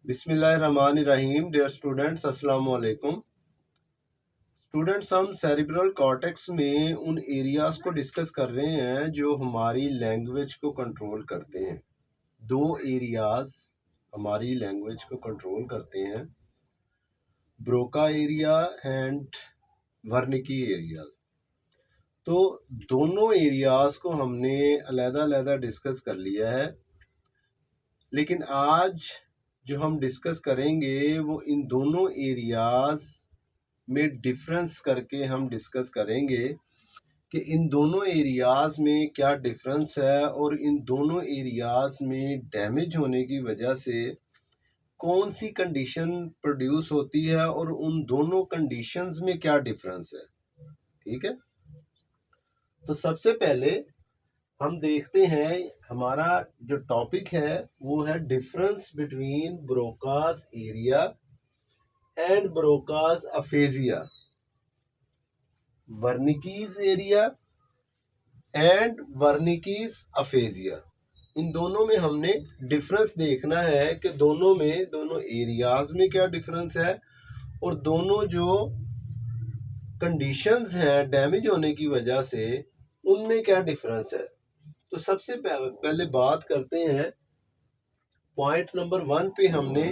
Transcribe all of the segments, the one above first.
बिस्मिल्लाहिर्रहमानिर्रहीम। Dear students, अस्सलाम वालेकुम। स्टूडेंट्स, हम सेरिब्रल कॉर्टेक्स में उन एरियाज को डिस्कस कर रहे हैं जो हमारी लैंग्वेज को कंट्रोल करते हैं। दो एरियाज हमारी लैंग्वेज को कंट्रोल करते हैं, ब्रोका एरिया एंड वर्निकी एरियाज। तो दोनों एरियाज को हमने अलग-अलग डिस्कस कर लिया है, लेकिन आज जो हम डिस्कस करेंगे वो इन दोनों एरियाज में डिफरेंस करके हम डिस्कस करेंगे कि इन दोनों एरियाज में क्या डिफरेंस है और इन दोनों एरियाज में डैमेज होने की वजह से कौन सी कंडीशन प्रोड्यूस होती है और उन दोनों कंडीशंस में क्या डिफरेंस है। ठीक है, तो सबसे पहले हम देखते हैं, हमारा जो टॉपिक है वो है difference between Broca's area and Broca's aphasia. Wernicke's area and Wernicke's aphasia, इन दोनों में हमने डिफरेंस देखना है कि दोनों एरियाज में क्या डिफरेंस है और दोनों जो कंडीशंस हैं डैमेज होने की वजह से उनमें क्या डिफरेंस है। तो सबसे पहले बात करते हैं, पॉइंट नंबर 1 पे हमने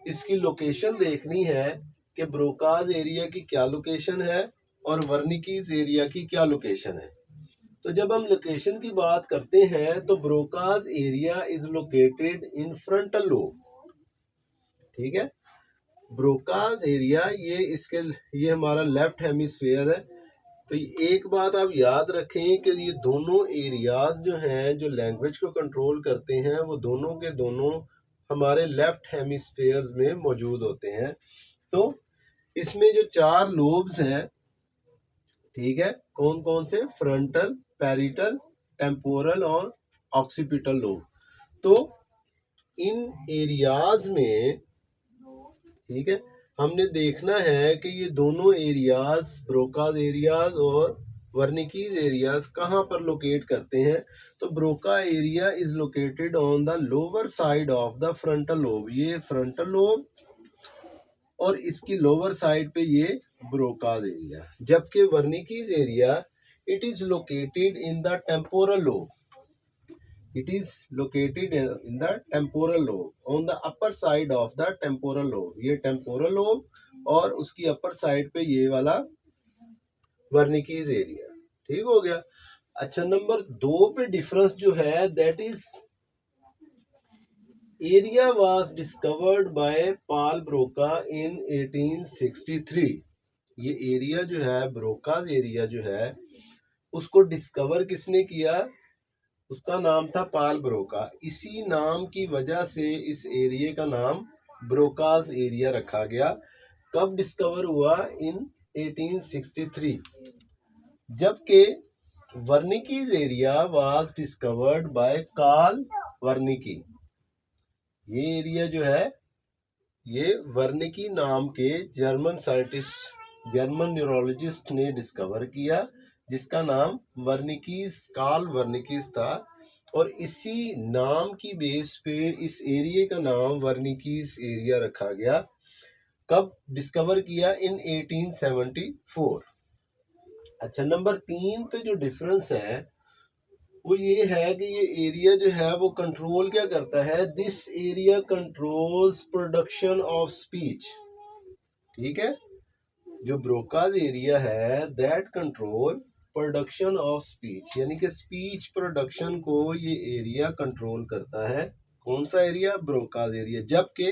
इसकी लोकेशन देखनी है कि ब्रोकाज एरिया की क्या लोकेशन है और वर्निकीज एरिया की क्या लोकेशन है। तो जब हम लोकेशन की बात करते हैं तो Broca's area is located in frontal lobe. ठीक है, ब्रोकाज एरिया ये हमारा लेफ्ट हेमिस्फीयर है। तो एक बात आप याद रखें कि ये दोनों एरियाज जो हैं जो लैंग्वेज को कंट्रोल करते हैं वो दोनों के दोनों हमारे लेफ्ट हेमिस्फीयर में मौजूद होते हैं। तो इसमें जो 4 लोब्स हैं, ठीक है, कौन कौन से? फ्रंटल, पैरिटल, टेम्पोरल और ऑक्सीपिटल लोब। तो इन एरियाज में, ठीक है, हमने देखना है कि ये दोनों एरियाज, ब्रोकाज एरियाज और वर्निकीज एरियाज कहाँ पर लोकेट करते हैं। तो Broca area is located on the lower side of the frontal lobe. ये फ्रंटल लोब और इसकी लोअर साइड पे ये ब्रोकाज एरिया, जबकि Wernicke's area it is located in the temporal lobe. It is located in the temporal lobe, on the upper side of the temporal lobe. ये temporal lobe और उसकी upper side पे ये वाला वर्निकीज area. ठीक हो गया। अच्छा, नंबर 2 पे डिफरेंस जो है that is area was discovered by Paul Broca in 1863। ये एरिया जो है, ब्रोकाज एरिया जो है, उसको डिस्कवर किसने किया? उसका नाम था पॉल ब्रोका। इसी नाम की वजह से इस एरिया का नाम ब्रोकाज एरिया रखा गया। कब डिस्कवर हुआ? इन 1863। जबकि Wernicke's area was discovered by Karl Wernicke. ये एरिया जो है ये वर्निकी नाम के जर्मन साइंटिस्ट, जर्मन न्यूरोलॉजिस्ट ने डिस्कवर किया, जिसका नाम वर्निकीज, कार्ल वर्निकीज था। और इसी नाम की बेस पे इस एरिया का नाम वर्निकीज एरिया रखा गया। कब डिस्कवर किया? इन 1874। अच्छा, नंबर 3 पे जो डिफरेंस है वो ये है कि ये एरिया जो है वो कंट्रोल क्या करता है? This area controls production of speech. ठीक है, जो ब्रोकाज एरिया है that control production of speech, यानी कि स्पीच प्रोडक्शन को ये एरिया कंट्रोल करता है। कौन सा एरिया? Broca's area. जबकि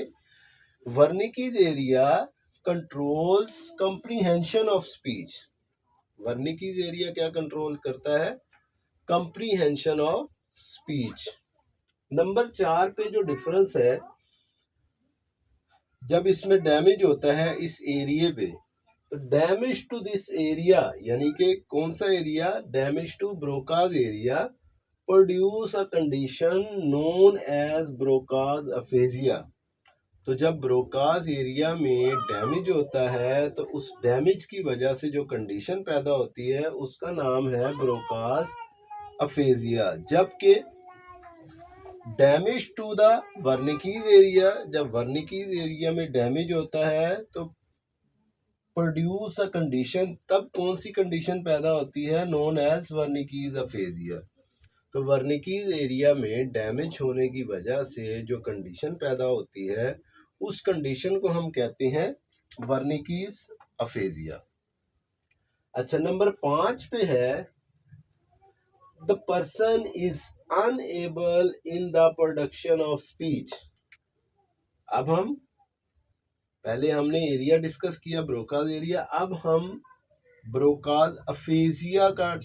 Wernicke's area controls comprehension of speech. Wernicke's area क्या कंट्रोल करता है? Comprehension of speech. नंबर 4 पे जो डिफरेंस है, जब इसमें डैमेज होता है इस एरिया पे, तो डैमेज टू दिस एरिया, यानी कि कौन सा area? Damage to Broca's area produce a condition known as Broca's aphasia. तो जब ब्रोकाज एरिया में डैमेज होता है तो उस डैमेज की वजह से जो कंडीशन पैदा होती है उसका नाम है ब्रोकाज अफेजिया। जबकि डैमेज टू द वर्निकीज एरिया, जब वर्निकीज एरिया में डैमेज होता है तो प्रोड्यूस अ कंडीशन, तब कौन सी कंडीशन पैदा होती है, नोन एज वर्निकीज अफेजिया। तो वर्निकीज एरिया में डैमेज होने की वजह से जो कंडीशन पैदा होती है उस कंडीशन को हम कहते हैं वर्निकीज अफेजिया। अच्छा, नंबर 5 पे है the person is unable in the production of speech. अब हम पहले हमने एरिया डिस्कस किया ब्रोकाज एरिया, अब हम ब्रोकाज अफेजिया का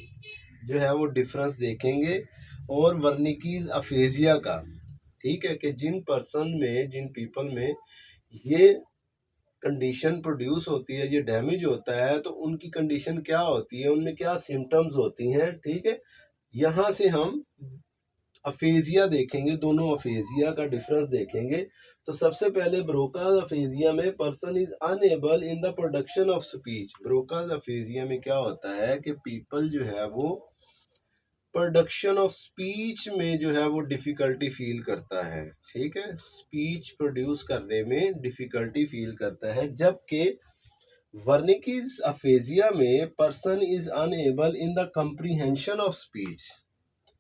जो है वो डिफरेंस देखेंगे और वर्निकीज अफेजिया का। ठीक है, कि जिन पर्सन में, जिन पीपल में ये कंडीशन प्रोड्यूस होती है, ये डैमेज होता है, तो उनकी कंडीशन क्या होती है, उनमें क्या सिम्टम्स होती हैं। ठीक है, यहाँ से हम अफेजिया देखेंगे, दोनों अफेजिया का डिफरेंस देखेंगे। तो सबसे पहले ब्रोकाज अफेजिया में person is unable in the production of speech. Broca's aphasia में क्या होता है कि पीपल जो है वो प्रोडक्शन ऑफ स्पीच में जो है वो डिफिकल्टी फील करता है। ठीक है, स्पीच प्रोड्यूस करने में डिफिकल्टी फील करता है, जबकि वर्निकीज अफेजिया में person is unable in the comprehension of speech.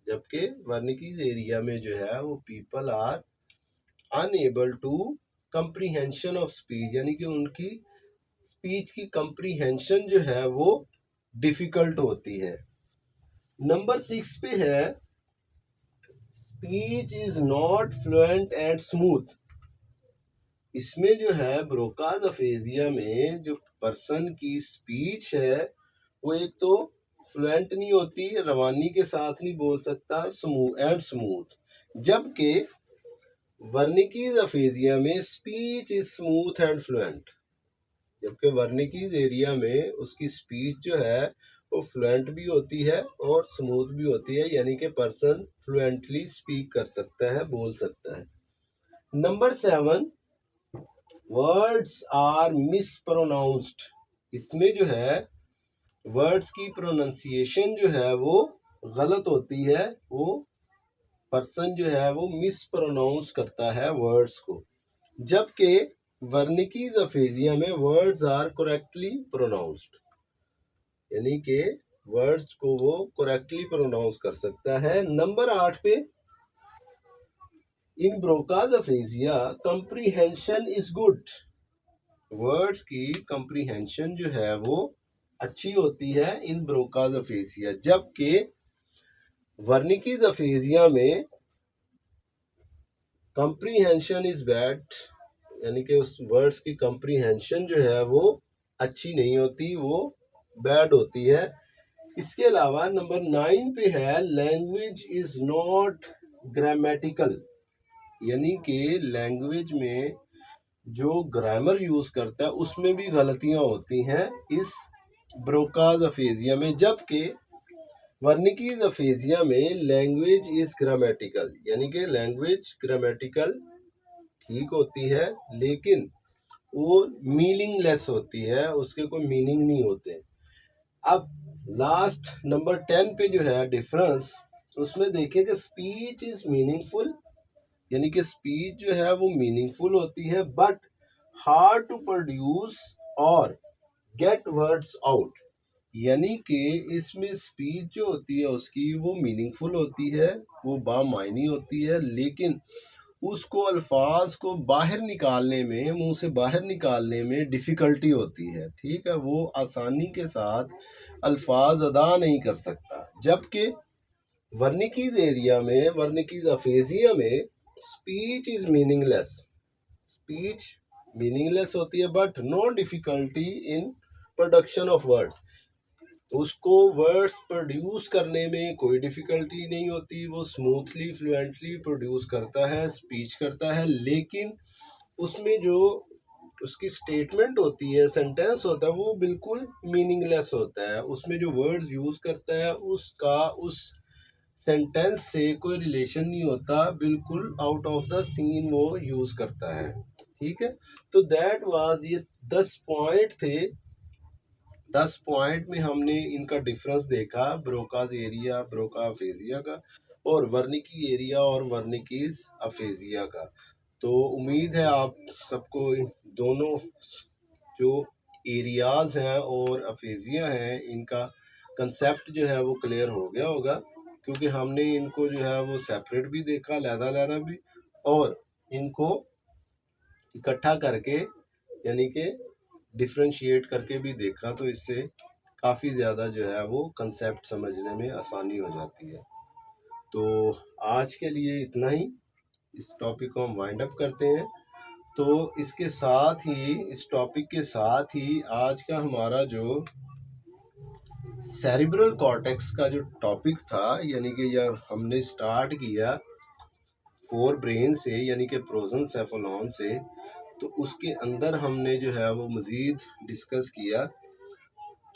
जबकि वर्निकीज एरिया में जो है वो people are unable to comprehension of speech, यानी कि उनकी स्पीच की कंप्रीहेंशन जो है वो डिफिकल्ट होती है। नंबर 6 पे है speech is not fluent and smooth. इसमें जो है ब्रोकाज अफेजिया में जो पर्सन की स्पीच है वो एक तो फ्लुएंट नहीं होती, रवानी के साथ नहीं बोल सकता, स्मूथ। जबकि वर्निकीज अफेजिया में speech is smooth and fluent. जबकि वर्निकीज एरिया में उसकी स्पीच जो है वो फ्लुएंट भी होती है और स्मूथ भी होती है, यानी कि पर्सन फ्लुएंटली स्पीक कर सकता है, बोल सकता है। Number 7, words are mispronounced. इसमें जो है वर्ड्स की प्रोनाउंसिएशन जो है वो गलत होती है, वो पर्सन जो है वो मिसप्रोनाउंस करता है वर्ड्स को। जबकि वर्निकीज अफेजिया में वर्ड्स आर करेक्टली प्रोनाउंस्ड, यानी कि वर्ड्स को वो करेक्टली प्रोनाउंस कर सकता है। नंबर 8 पे in Broca's aphasia comprehension is good. Words की कंप्रीहेंशन जो है वो अच्छी होती है इन ब्रोकाज अफेजिया, जबकि वर्निकीज अफेजिया में कंप्रीहेंशन इज बैड, यानी कि उस वर्ड्स की कंप्रीहेंशन जो है वो अच्छी नहीं होती, वो बैड होती है। इसके अलावा नंबर 9 पे है लैंग्वेज इज नॉट ग्रामेटिकल, यानी कि लैंग्वेज में जो ग्रामर यूज करता है उसमें भी गलतियां होती हैं इस ब्रोकाज अफेजिया में। जबकि वर्निकीज अफेजिया में लैंग्वेज इज ग्रामेटिकल, यानी कि लैंग्वेज ग्रामेटिकल ठीक होती है लेकिन वो मीनिंगलेस होती है, उसके कोई मीनिंग नहीं होते। अब लास्ट नंबर 10 पे जो है डिफरेंस, उसमें देखिए कि स्पीच इज मीनिंगफुल, यानी कि स्पीच जो है वो मीनिंगफुल होती है बट हार्ड टू प्रोड्यूस और गेट वर्ड्स आउट, यानी कि इसमें स्पीच जो होती है उसकी वो मीनिंगफुल होती है, वो बामायनी होती है, लेकिन उसको अल्फाज को बाहर निकालने में, मुंह से बाहर निकालने में डिफ़िकल्टी होती है। ठीक है, वो आसानी के साथ अल्फाज अदा नहीं कर सकता। जबकि वर्निकीज एरिया में, वर्निकीज अफेजिया में speech is meaningless, speech meaningless होती है but no difficulty in production of words, उसको वर्ड्स प्रोड्यूस करने में कोई डिफ़िकल्टी नहीं होती, वो स्मूथली फ्लुएंटली प्रोड्यूस करता है, स्पीच करता है, लेकिन उसमें जो उसकी स्टेटमेंट होती है, सेंटेंस होता है, वो बिल्कुल मीनिंगलेस होता है। उसमें जो वर्ड्स यूज़ करता है उसका उस सेंटेंस से कोई रिलेशन नहीं होता, बिल्कुल आउट ऑफ द सीन वो यूज़ करता है। ठीक है, तो दैट वाज, ये 10 पॉइंट थे। 10 पॉइंट में हमने इनका डिफरेंस देखा, ब्रोकाज एरिया, ब्रोका अफेजिया का। और वर्निकी एरिया और वर्निकीज अफेजिया का। तो उम्मीद है आप सबको इन दोनों जो एरियाज हैं और अफेजिया हैं इनका कंसेप्ट जो है वो क्लियर हो गया होगा, क्योंकि हमने इनको जो है वो सेपरेट भी देखा, अलग-अलग भी, और इनको इकट्ठा करके यानी कि डिफरेंशिएट करके भी देखा, तो इससे काफ़ी ज़्यादा जो है वो कंसेप्ट समझने में आसानी हो जाती है। तो आज के लिए इतना ही, इस टॉपिक को हम वाइंड अप करते हैं। तो इसके साथ ही, इस टॉपिक के साथ ही आज का हमारा जो सेरिब्रल कॉर्टेक्स का जो टॉपिक था, यानी कि यह हमने स्टार्ट किया फोर ब्रेन से यानी कि प्रोजेंसेफेलॉन से, तो उसके अंदर हमने जो है वो मज़ीद डिस्कस किया।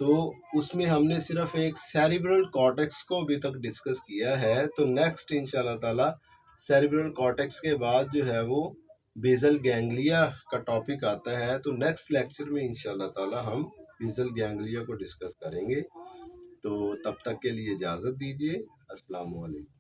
तो उसमें हमने सिर्फ एक सेरिब्रल कॉर्टेक्स को अभी तक डिस्कस किया है। तो नेक्स्ट इंशाल्लाह ताला सेरिब्रल कॉर्टेक्स के बाद जो है वो बेसल गैंग्लिया का टॉपिक आता है। तो नेक्स्ट लेक्चर में इंशाल्लाह ताला हम बेसल गैंग्लिया को डिस्कस करेंगे। तो तब तक के लिए इजाज़त दीजिए। अस्सलाम वालेकुम।